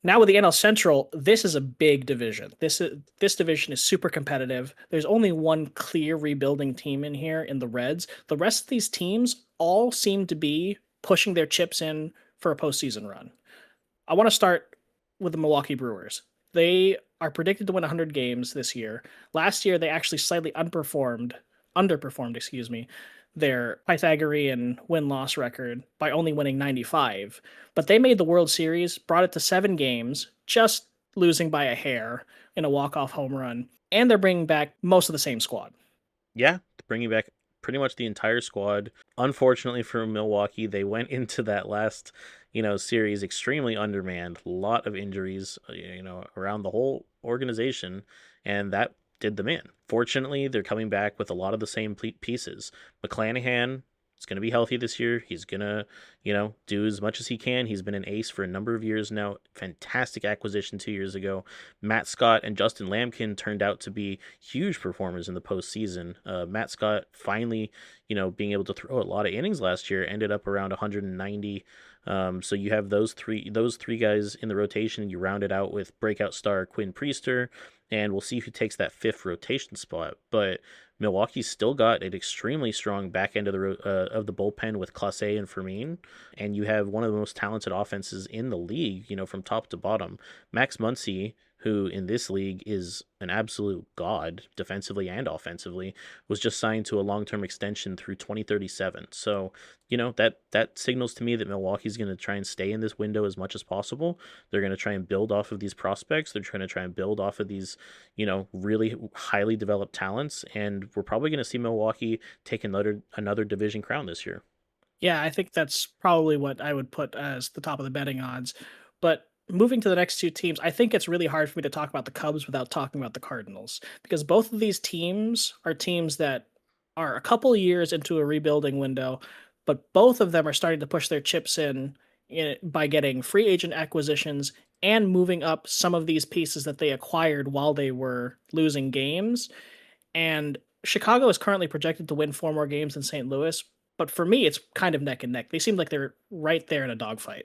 Now with the NL Central, this is a big division. This division is super competitive. There's only one clear rebuilding team in here in the Reds. The rest of these teams all seem to be pushing their chips in for a postseason run. I want to start with the Milwaukee Brewers. They are predicted to win 100 games this year. Last year, they actually slightly underperformed, their Pythagorean win-loss record by only winning 95. But they made the World Series, brought it to 7 games, just losing by a hair in a walk-off home run. And they're bringing back most of the same squad. Yeah, bringing back pretty much the entire squad. Unfortunately for Milwaukee, they went into that last, series extremely undermanned. A lot of injuries, around the whole organization, and that did them in. Fortunately, they're coming back with a lot of the same pieces. McClanahan is going to be healthy this year. He's going to, do as much as he can. He's been an ace for a number of years now. Fantastic acquisition 2 years ago. Matt Scott and Justin Lamkin turned out to be huge performers in the postseason. Matt Scott finally, being able to throw a lot of innings last year, ended up around 190. So you have those three guys in the rotation. You round it out with breakout star Quinn Priester, and we'll see who takes that 5th rotation spot. But Milwaukee's still got an extremely strong back end of the bullpen with Clase and Fermin, and you have one of the most talented offenses in the league, from top to bottom. Max Muncy, who in this league is an absolute god defensively and offensively, was just signed to a long-term extension through 2037. So, that signals to me that Milwaukee's going to try and stay in this window as much as possible. They're going to try and build off of these prospects. They're trying to try and build off of these, really highly developed talents, and we're probably going to see Milwaukee take another division crown this year. Yeah, I think that's probably what I would put as the top of the betting odds. But moving to the next two teams, I think it's really hard for me to talk about the Cubs without talking about the Cardinals because both of these teams are teams that are a couple years into a rebuilding window, but both of them are starting to push their chips in by getting free agent acquisitions and moving up some of these pieces that they acquired while they were losing games. And Chicago is currently projected to win four more games than St. Louis, but for me, it's kind of neck and neck. They seem like they're right there in a dogfight.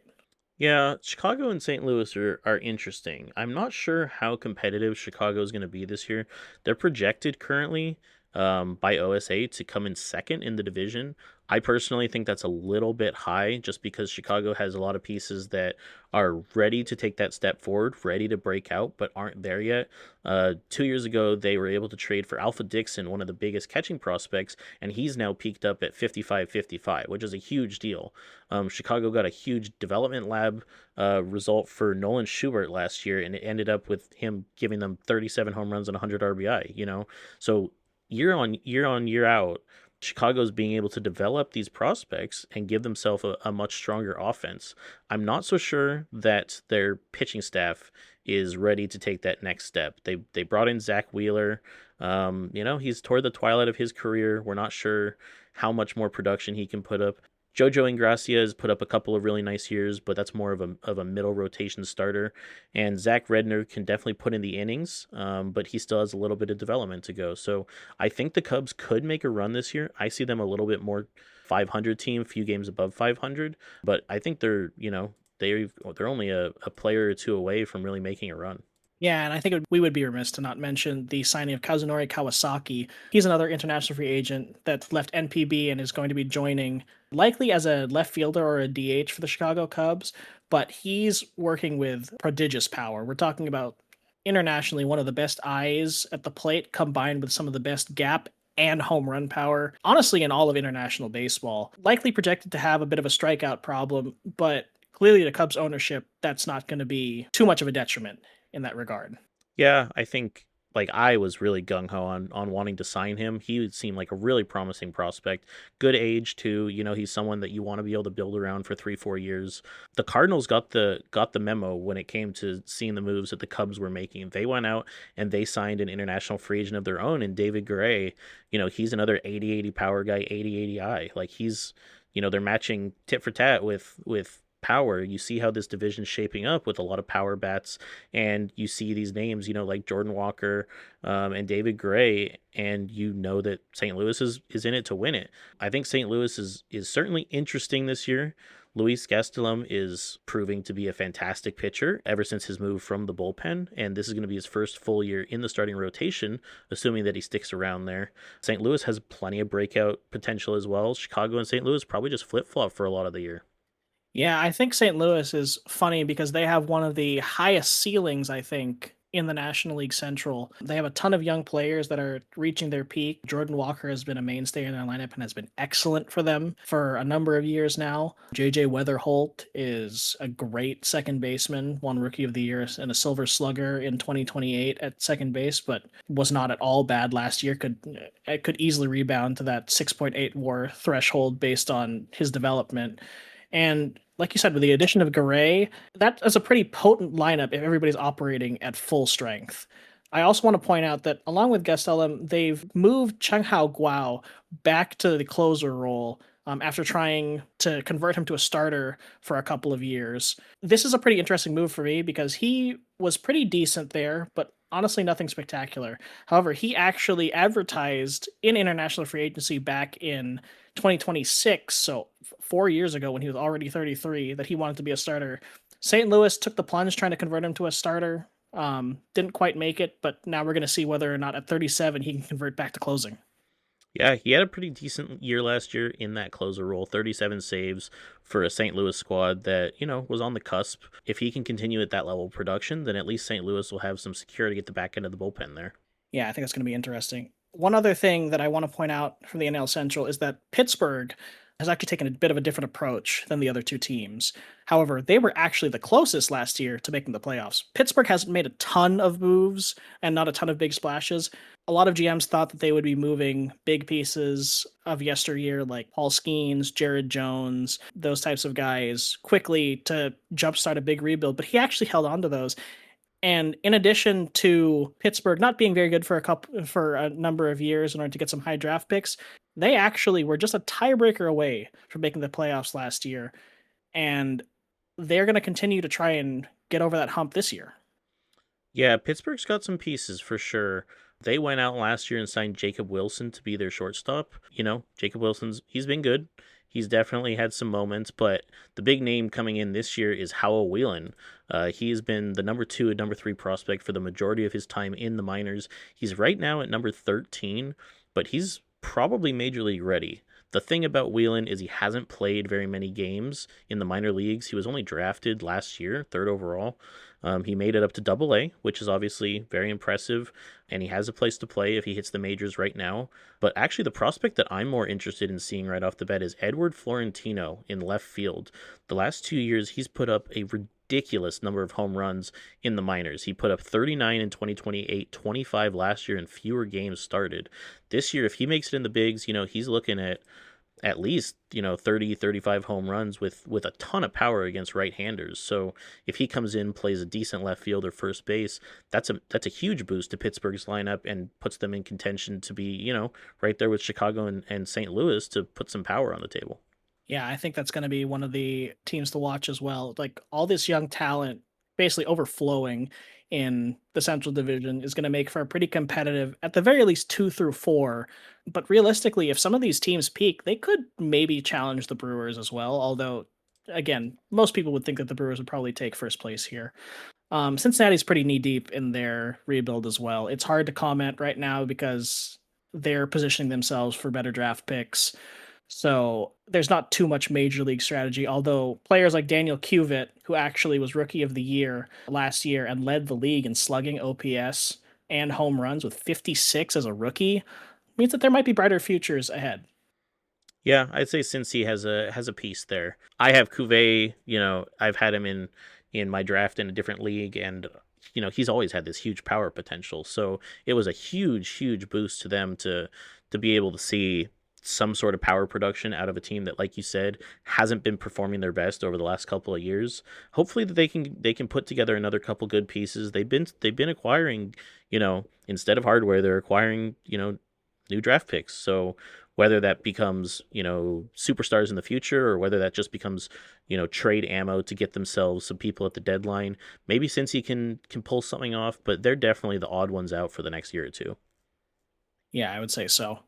Yeah, Chicago and St. Louis are interesting. I'm not sure how competitive Chicago is going to be this year. They're projected currently by OSA to come in second in the division. I personally think that's a little bit high just because Chicago has a lot of pieces that are ready to take that step forward, ready to break out, but aren't there yet. 2 years ago, they were able to trade for Alpha Dixon, one of the biggest catching prospects, and he's now peaked up at 55-55, which is a huge deal. Chicago got a huge development lab result for Nolan Schubert last year, and it ended up with him giving them 37 home runs and 100 RBI. So year out, Chicago's being able to develop these prospects and give themselves a much stronger offense. I'm not so sure that their pitching staff is ready to take that next step. They brought in Zach Wheeler. He's toward the twilight of his career. We're not sure how much more production he can put up. Jojo Ingracia has put up a couple of really nice years, but that's more of a middle rotation starter. And Zach Redner can definitely put in the innings, but he still has a little bit of development to go. So I think the Cubs could make a run this year. I see them a little bit more 500 team, a few games above 500, but I think they're only a player or two away from really making a run. Yeah, and I think we would be remiss to not mention the signing of Kazunori Kawasaki. He's another international free agent that left NPB and is going to be joining likely as a left fielder or a DH for the Chicago Cubs, but he's working with prodigious power. We're talking about internationally one of the best eyes at the plate combined with some of the best gap and home run power, honestly, in all of international baseball. Likely projected to have a bit of a strikeout problem, but clearly to Cubs ownership, that's not going to be too much of a detriment in that regard. Yeah, I think like I was really gung ho on wanting to sign him. He would seem like a really promising prospect. Good age too. He's someone that you want to be able to build around for 3-4 years. The Cardinals got the memo when it came to seeing the moves that the Cubs were making. They went out and they signed an international free agent of their own in David Gray. He's another 80-80 power guy, 80-80 eye. Like they're matching tit for tat with power. You see how this division is shaping up with a lot of power bats, and you see these names, like Jordan Walker and David Gray, and that St. Louis is in it to win it. I think St. Louis is certainly interesting this year. Luis Gastelum is proving to be a fantastic pitcher ever since his move from the bullpen, and this is going to be his first full year in the starting rotation, assuming that he sticks around there. St. Louis has plenty of breakout potential as well. Chicago and St. Louis probably just flip-flop for a lot of the year. Yeah, I think St. Louis is funny because they have one of the highest ceilings, I think, in the National League Central. They have a ton of young players that are reaching their peak. Jordan Walker has been a mainstay in their lineup and has been excellent for them for a number of years now. JJ Weatherholt is a great second baseman, won Rookie of the Year and a Silver Slugger in 2028 at second base, but was not at all bad last year. Could easily rebound to that 6.8 WAR threshold based on his development. And like you said, with the addition of Garay, that is a pretty potent lineup if everybody's operating at full strength. I also want to point out that along with Gastelum, they've moved Chung Hao Guao back to the closer role after trying to convert him to a starter for a couple of years. This is a pretty interesting move for me because he was pretty decent there, but honestly nothing spectacular. However, he actually advertised in international free agency back in 2026, so 4 years ago when he was already 33, that he wanted to be a starter. St. Louis took the plunge trying to convert him to a starter. Didn't quite make it, but now we're going to see whether or not at 37 he can convert back to closing. Yeah, he had a pretty decent year last year in that closer role. 37 saves for a St. Louis squad that, was on the cusp. If he can continue at that level of production, then at least St. Louis will have some security at the back end of the bullpen there. Yeah, I think that's going to be interesting. One other thing that I want to point out from the NL Central is that Pittsburgh has actually taken a bit of a different approach than the other two teams. However, they were actually the closest last year to making the playoffs. Pittsburgh hasn't made a ton of moves and not a ton of big splashes. A lot of GMs thought that they would be moving big pieces of yesteryear like Paul Skeens, Jared Jones, those types of guys quickly to jumpstart a big rebuild, but he actually held on to those. And in addition to Pittsburgh not being very good for a number of years in order to get some high draft picks, they actually were just a tiebreaker away from making the playoffs last year. And they're going to continue to try and get over that hump this year. Yeah, Pittsburgh's got some pieces for sure. They went out last year and signed Jacob Wilson to be their shortstop. Jacob he's been good. He's definitely had some moments, but the big name coming in this year is Howell Whelan. He has been the number 2 and number 3 prospect for the majority of his time in the minors. He's right now at number 13, but he's probably major league ready. The thing about Whelan is he hasn't played very many games in the minor leagues. He was only drafted last year, 3rd overall. He made it up to Double A, which is obviously very impressive, and he has a place to play if he hits the majors right now. But actually, the prospect that I'm more interested in seeing right off the bat is Edward Florentino in left field. The last 2 years, he's put up a ridiculous number of home runs in the minors. He put up 39 in 2028, 25 last year, and fewer games started. This year, if he makes it in the bigs, he's looking at least 30 35 home runs with a ton of power against right-handers. So if he comes in, plays a decent left field or first base, that's a huge boost to Pittsburgh's lineup and puts them in contention to be right there with Chicago and St. Louis to put some power on the table. Yeah, I think that's going to be one of the teams to watch as well. Like all this young talent basically overflowing in the Central Division is going to make for a pretty competitive, at the very least 2 through 4. But realistically, if some of these teams peak, they could maybe challenge the Brewers as well. Although, again, most people would think that the Brewers would probably take first place here. Cincinnati's pretty knee deep in their rebuild as well. It's hard to comment right now because they're positioning themselves for better draft picks. So there's not too much major league strategy, although players like Daniel Cuvette, who actually was rookie of the year last year and led the league in slugging, OPS, and home runs with 56 as a rookie, means that there might be brighter futures ahead. Yeah, I'd say Cincy has a piece there. I have Cuvée, I've had him in my draft in a different league, and he's always had this huge power potential. So it was a huge boost to them to be able to see some sort of power production out of a team that, like you said, hasn't been performing their best over the last couple of years. Hopefully that they can put together another couple good pieces. They've been acquiring, instead of hardware, they're acquiring, new draft picks. So whether that becomes, superstars in the future or whether that just becomes, trade ammo to get themselves some people at the deadline, maybe Cincy can pull something off, but they're definitely the odd ones out for the next year or two. Yeah, I would say so.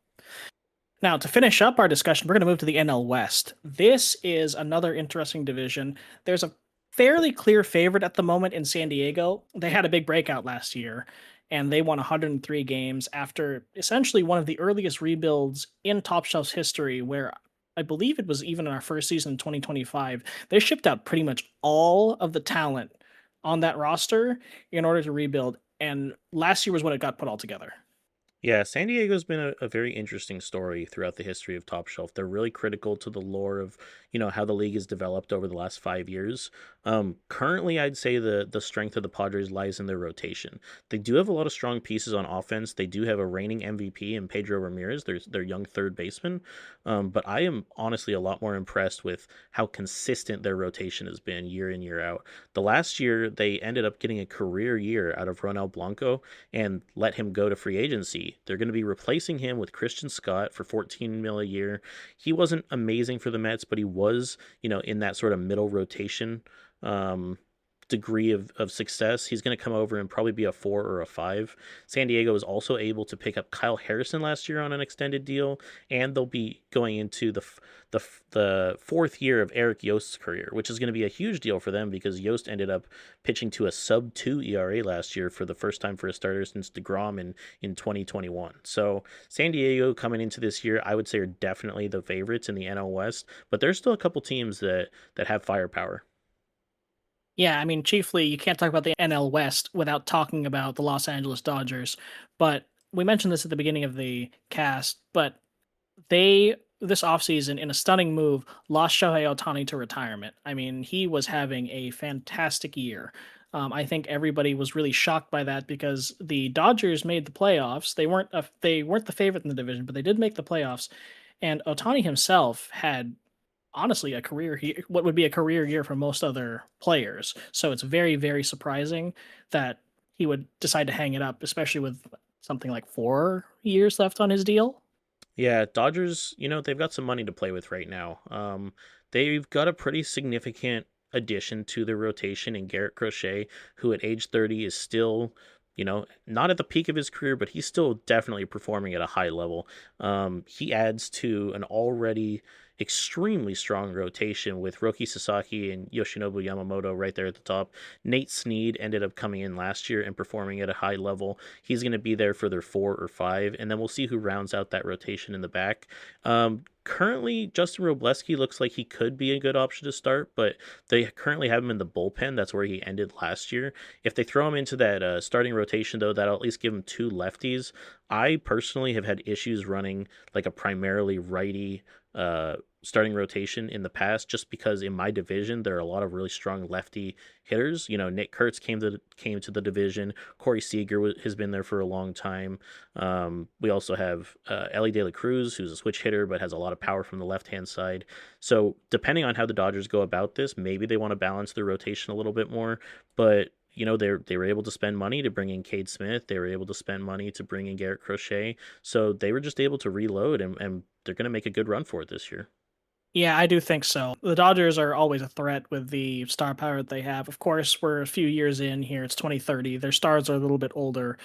Now, to finish up our discussion, we're going to move to the NL West. This is another interesting division. There's a fairly clear favorite at the moment in San Diego. They had a big breakout last year, and they won 103 games after essentially one of the earliest rebuilds in Top Shelf's history, where I believe it was even in our first season in 2025. They shipped out pretty much all of the talent on that roster in order to rebuild, and last year was when it got put all together. Yeah, San Diego's been a very interesting story throughout the history of Top Shelf. They're really critical to the lore of, how the league has developed over the last 5 years. Currently, I'd say the strength of the Padres lies in their rotation. They do have a lot of strong pieces on offense. They do have a reigning MVP in Pedro Ramirez, their young third baseman. But I am honestly a lot more impressed with how consistent their rotation has been year in, year out. The last year, they ended up getting a career year out of Ronel Blanco and let him go to free agency. They're going to be replacing him with Christian Scott for $14 million a year. He wasn't amazing for the Mets, but he was, in that sort of middle rotation degree of success, he's going to come over and probably be a 4 or a 5. San Diego was also able to pick up Kyle Harrison last year on an extended deal, and they'll be going into the fourth year of Eric Yost's career, which is going to be a huge deal for them because Yost ended up pitching to a sub 2 ERA last year for the first time for a starter since DeGrom in 2021. So San Diego coming into this year, I would say, are definitely the favorites in the NL West, but there's still a couple teams that have firepower. Yeah, I mean, chiefly, you can't talk about the NL West without talking about the Los Angeles Dodgers. But we mentioned this at the beginning of the cast, but they, this offseason, in a stunning move, lost Shohei Ohtani to retirement. I mean, he was having a fantastic year. I think everybody was really shocked by that because the Dodgers made the playoffs. They weren't the favorite in the division, but they did make the playoffs. And Ohtani himself had honestly what would be a career year for most other players. So it's very, very surprising that he would decide to hang it up, especially with something like 4 years left on his deal. Yeah, Dodgers, they've got some money to play with right now. They've got a pretty significant addition to their rotation in Garrett Crochet, who at age 30 is still, not at the peak of his career, but he's still definitely performing at a high level. He adds to an already extremely strong rotation with Roki Sasaki and Yoshinobu Yamamoto right there at the top. Nate Snead ended up coming in last year and performing at a high level. He's going to be there for their 4 or 5, and then we'll see who rounds out that rotation in the back. Currently, Justin Robleski looks like he could be a good option to start, but they currently have him in the bullpen. That's where he ended last year. If they throw him into that starting rotation, though, that'll at least give him 2 lefties. I personally have had issues running like a primarily righty starting rotation in the past, just because in my division there are a lot of really strong lefty hitters. Nick Kurtz came to the division. Corey Seager has been there for a long time. We also have Ellie De La Cruz, who's a switch hitter but has a lot of power from the left hand side. So depending on how the Dodgers go about this, maybe they want to balance their rotation a little bit more. But they were able to spend money to bring in Cade Smith. They were able to spend money to bring in Garrett Crochet. So they were just able to reload, and they're going to make a good run for it this year. Yeah, I do think so. The Dodgers are always a threat with the star power that they have. Of course, we're a few years in here. It's 2030. Their stars are a little bit older,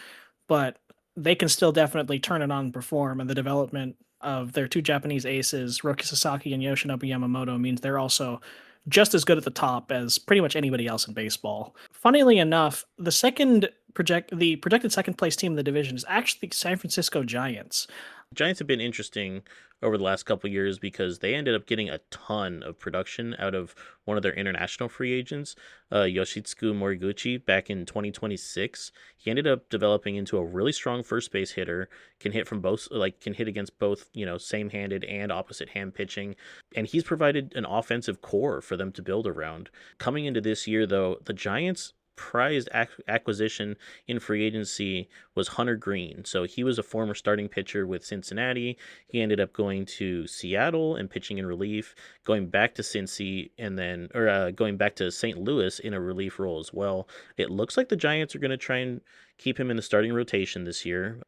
but they can still definitely turn it on and perform. And the development of their 2 Japanese aces, Roki Sasaki and Yoshinobu Yamamoto, means they're also just as good at the top as pretty much anybody else in baseball. Funnily enough, the projected second place team in the division is actually the San Francisco Giants. Giants have been interesting over the last couple years because they ended up getting a ton of production out of one of their international free agents, Yoshitsugu Moriguchi, back in 2026. He ended up developing into a really strong first base hitter, can hit can hit against both, same-handed and opposite hand pitching, and he's provided an offensive core for them to build around. Coming into this year, though, the Giants' prized acquisition in free agency was Hunter Green. So he was a former starting pitcher with Cincinnati. He ended up going to Seattle and pitching in relief, going back to Cincy, and then going back to St. Louis in a relief role as well. It looks like the Giants are going to try and keep him in the starting rotation this year.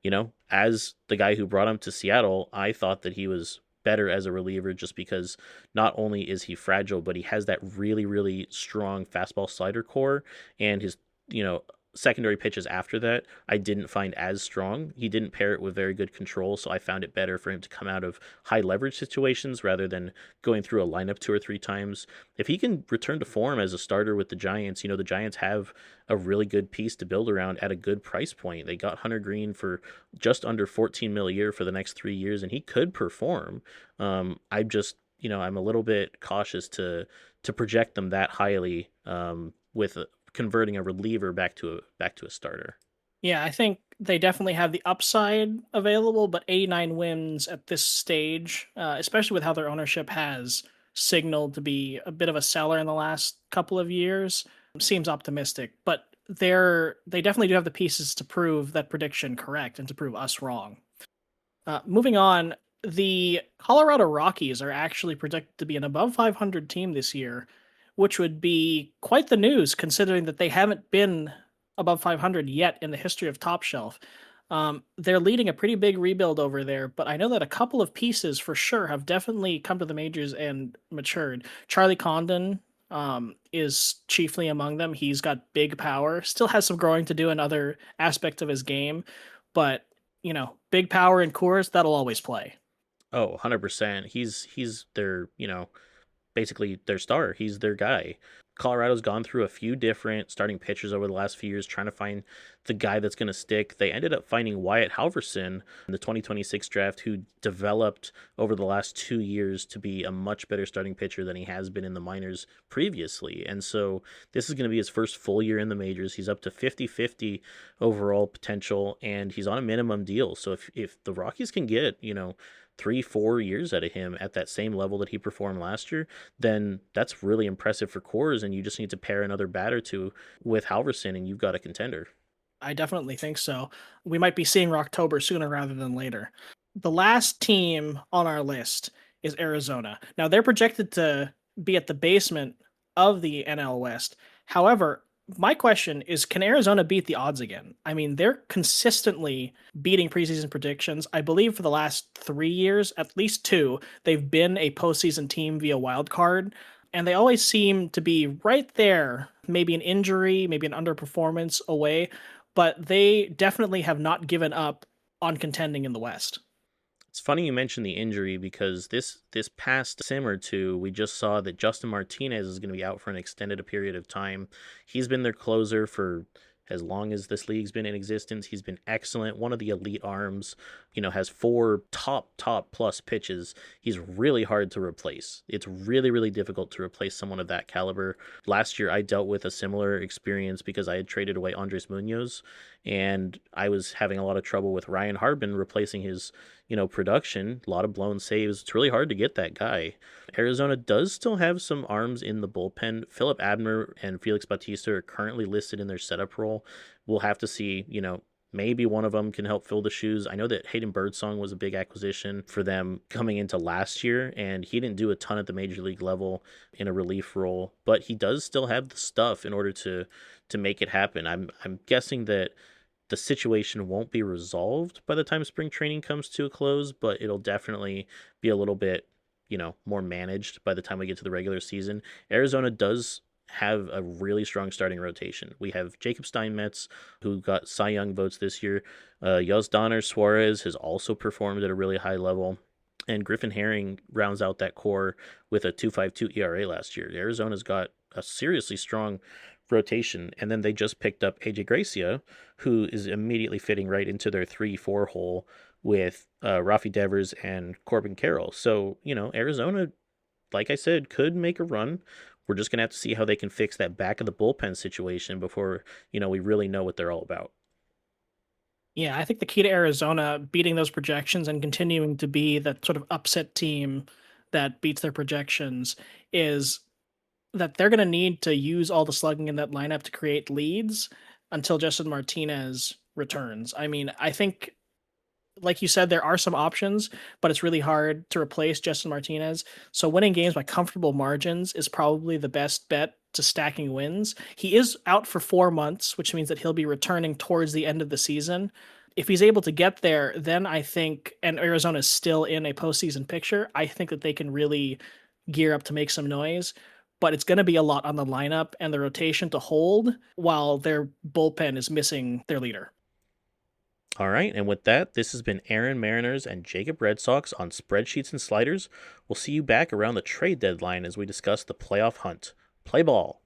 As the guy who brought him to Seattle, I thought that he was better as a reliever just because not only is he fragile, but he has that really, really strong fastball slider core, and his, secondary pitches after that I didn't find as strong. He didn't pair it with very good control, so I found it better for him to come out of high leverage situations rather than going through a lineup 2 or 3 times. If he can return to form as a starter with the Giants, the Giants have a really good piece to build around at a good price point. They got Hunter Green for just under 14 mil a year for the next 3 years, and he could perform. I just, I'm a little bit cautious to project them that highly with converting a reliever back to a starter. Yeah, I think they definitely have the upside available, but 89 wins at this stage, especially with how their ownership has signaled to be a bit of a seller in the last couple of years, seems optimistic. But they definitely do have the pieces to prove that prediction correct and to prove us wrong. Moving on, the Colorado Rockies are actually projected to be an above 500 team this year, which would be quite the news considering that they haven't been above 500 yet in the history of Top Shelf. They're leading a pretty big rebuild over there, but I know that a couple of pieces for sure have definitely come to the majors and matured. Charlie Condon is chiefly among them. He's got big power, still has some growing to do in other aspects of his game, but big power in Coors, that'll always play. Oh, 100%. He's their, basically their star. He's their guy. Colorado's gone through a few different starting pitchers over the last few years trying to find the guy that's going to stick. They ended up finding Wyatt Halverson in the 2026 draft, who developed over the last 2 years to be a much better starting pitcher than he has been in the minors previously. And so this is going to be his first full year in the majors. He's up to 50-50 overall potential, and he's on a minimum deal. So if the Rockies can get, 3-4 years out of him at that same level that he performed last year, then that's really impressive for Coors, and you just need to pair another bat or two with Halverson, and you've got a contender. I definitely think so. We might be seeing Rocktober sooner rather than later. The last team on our list is Arizona. Now they're projected to be at the basement of the NL West. However, my question is, can Arizona beat the odds again? I mean, they're consistently beating preseason predictions. I believe for the last 3 years, at least two, they've been a postseason team via wild card, and they always seem to be right there, maybe an injury, maybe an underperformance away, but they definitely have not given up on contending in the West. It's funny you mentioned the injury because this past sim or two, we just saw that Justin Martinez is going to be out for an extended period of time. He's been their closer for as long as this league's been in existence. He's been excellent. One of the elite arms, has four top plus pitches. He's really hard to replace. It's really, really difficult to replace someone of that caliber. Last year, I dealt with a similar experience because I had traded away Andres Munoz, and I was having a lot of trouble with Ryan Harbin replacing his, production. A lot of blown saves. It's really hard to get that guy. Arizona does still have some arms in the bullpen. Philip Abner and Felix Bautista are currently listed in their setup role. We'll have to see, maybe one of them can help fill the shoes. I know that Hayden Birdsong was a big acquisition for them coming into last year, and he didn't do a ton at the major league level in a relief role, but he does still have the stuff in order to make it happen. I'm guessing that the situation won't be resolved by the time spring training comes to a close, but it'll definitely be a little bit, more managed by the time we get to the regular season. Arizona does have a really strong starting rotation. We have Jacob Steinmetz, who got Cy Young votes this year. Yosdonner Suarez has also performed at a really high level. And Griffin Herring rounds out that core with a 2.52 ERA last year. Arizona's got a seriously strong rotation, and then they just picked up AJ Gracia, who is immediately fitting right into their 3-4 hole with Rafi Devers and Corbin Carroll. So, Arizona, like I said, could make a run. We're just going to have to see how they can fix that back of the bullpen situation before, we really know what they're all about. Yeah, I think the key to Arizona beating those projections and continuing to be that sort of upset team that beats their projections is that they're going to need to use all the slugging in that lineup to create leads until Justin Martinez returns. I mean, I think, like you said, there are some options, but it's really hard to replace Justin Martinez. So winning games by comfortable margins is probably the best bet to stacking wins. He is out for 4 months, which means that he'll be returning towards the end of the season. If he's able to get there, then I think, and Arizona is still in a postseason picture, I think that they can really gear up to make some noise. But it's going to be a lot on the lineup and the rotation to hold while their bullpen is missing their leader. All right, and with that, this has been Aaron Mariners and Jacob Red Sox on Spreadsheets and Sliders. We'll see you back around the trade deadline as we discuss the playoff hunt. Play ball.